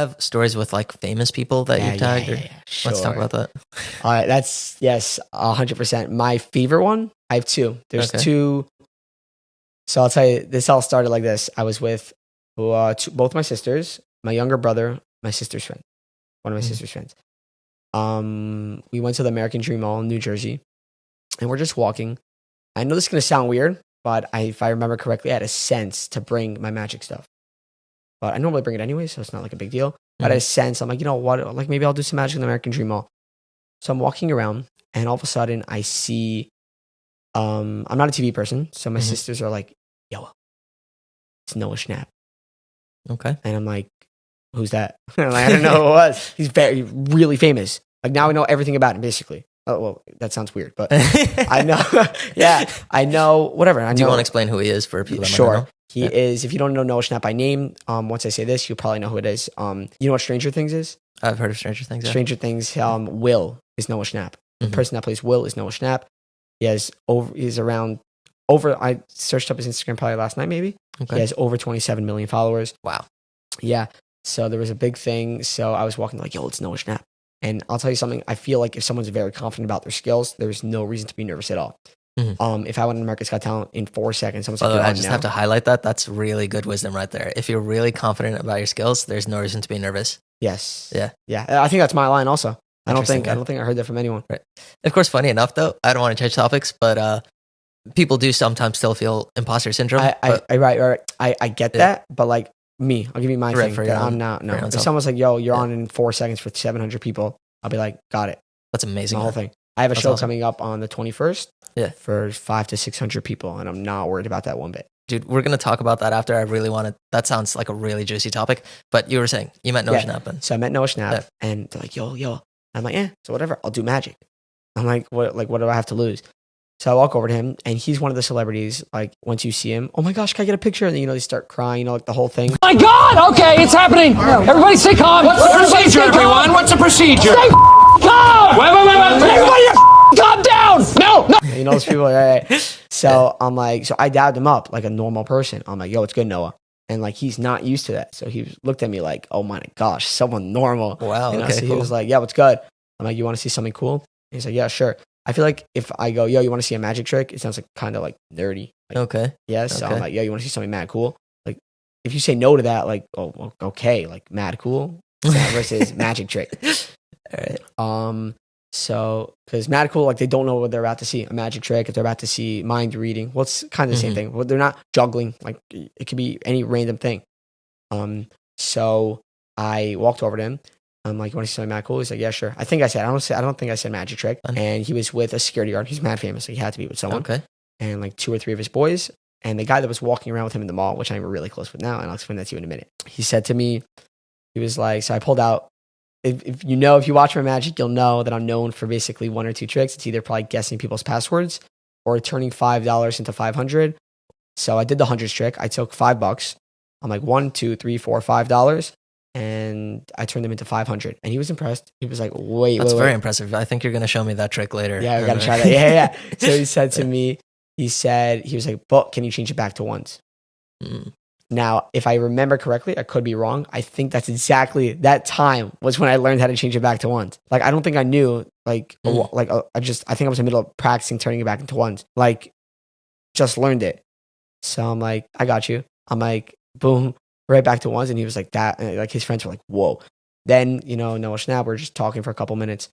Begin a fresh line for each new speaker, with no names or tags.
have stories with like famous people that you've tagged?
Sure.
Let's talk about that.
All right, that's, yes, 100%. My favorite one, I have two. There's two. So I'll tell you, this all started like this. I was with both my sisters, my younger brother, my sister's friend, one of my sister's friends. We went to the American Dream Mall in New Jersey, and we're just walking. I know this is going to sound weird, but if I remember correctly, I had a sense to bring my magic stuff. But I normally bring it anyway, so it's not like a big deal. But I had a sense, I'm like, you know what? Like, maybe I'll do some magic in the American Dream Mall. So I'm walking around, and all of a sudden, I see, I'm not a TV person, so my sisters are like, yo, it's Noah Schnapp.
Okay.
And I'm like, who's that? And I'm like, I don't know who it was. He's really famous. Like, now I know everything about him, basically. Oh, well, that sounds weird, but I know. Yeah, I know, whatever. Do
you want to explain who he is for people that might not know?
He is, if you don't know Noah Schnapp by name, once I say this, you'll probably know who it is. You know what Stranger Things is?
I've heard of Stranger Things. Yeah.
Stranger Things, Will is Noah Schnapp. The person that plays Will is Noah Schnapp. He's around I searched up his Instagram probably last night, maybe. Okay. He has over 27 million followers.
Wow.
Yeah. So there was a big thing. So I was walking like, yo, it's Noah Schnapp. And I'll tell you something. I feel like if someone's very confident about their skills, there's no reason to be nervous at all. If I went on America's Got Talent in 4 seconds, someone's like,
I just have to highlight that. That's really good wisdom right there. If you're really confident about your skills, there's no reason to be nervous.
Yes.
Yeah.
Yeah. I think that's my line also. I don't think I heard that from anyone.
Right. Of course, funny enough though, I don't want to change topics, but people do sometimes still feel imposter syndrome.
I get that, but like me, I'll give you my thing. I'm not. No. If someone's like, yo, you're on in 4 seconds for 700 people, I'll be like, got it.
That's amazing.
The whole thing. I have a show coming up on the 21st for 500 to 600 people, and I'm not worried about that one bit.
Dude, we're going to talk about that after. I really wanted, that sounds like a really juicy topic, but you were saying, you met Noah Schnapp.
So I met Noah Schnapp, and they're like, yo. I'm like, so whatever, I'll do magic. I'm like, what do I have to lose? So I walk over to him, and he's one of the celebrities, like, once you see him, oh my gosh, can I get a picture? And then, they start crying, like the whole thing.
Oh my God, okay, it's happening. Everybody stay calm.
What's the procedure, everyone? What's the procedure?
Stay calm. Wait. Everybody calm down. No.
You know those people, right? So I'm like, so I dabbed him up like a normal person. I'm like, yo, it's good, Noah. And like, he's not used to that. So he looked at me like, oh my gosh, someone normal.
Wow.
Okay, so he was like, yeah, what's good? I'm like, you want to see something cool? And he's like, yeah, sure. I feel like if I go, yo, you want to see a magic trick? It sounds like kind of like nerdy. Like,
okay.
Yeah. So I'm like, yo, you want to see something mad cool? Like, if you say no to that, like, oh, okay, like mad cool versus magic trick.
All right.
So, because mad cool, like they don't know what they're about to see. A magic trick, if they're about to see mind reading, well, it's kind of the same thing. Well, they're not juggling. Like it could be any random thing. So I walked over to him. I'm like, you want to see something mad cool? He's like, yeah, sure. I don't think I said magic trick. And he was with a security guard. He's mad famous. So he had to be with someone.
Okay.
And like 2 or 3 of his boys. And the guy that was walking around with him in the mall, which I'm really close with now, and I'll explain that to you in a minute. He said to me, he was like, so I pulled out, if you watch my magic, you'll know that I'm known for basically 1 or 2 tricks. It's either probably guessing people's passwords or turning $5 into 500. So I did the hundreds trick. I took $5. I'm like $1, $2, $3, $4, $5, and I turned them into 500. And he was impressed. He was like, wait,
that's very impressive. I think you're going to show me that trick later.
Yeah, we got to try that. Yeah. So he said to me, he was like, but can you change it back to ones? Now, if I remember correctly, I could be wrong. I think that's exactly that time was when I learned how to change it back to ones. Like, I don't think I knew, I think I was in the middle of practicing turning it back into ones. Like, just learned it. So I'm like, I got you. I'm like, boom, right back to ones. And he was like that. And like his friends were like, whoa. Then, Noah Schnapp, we're just talking for a couple minutes.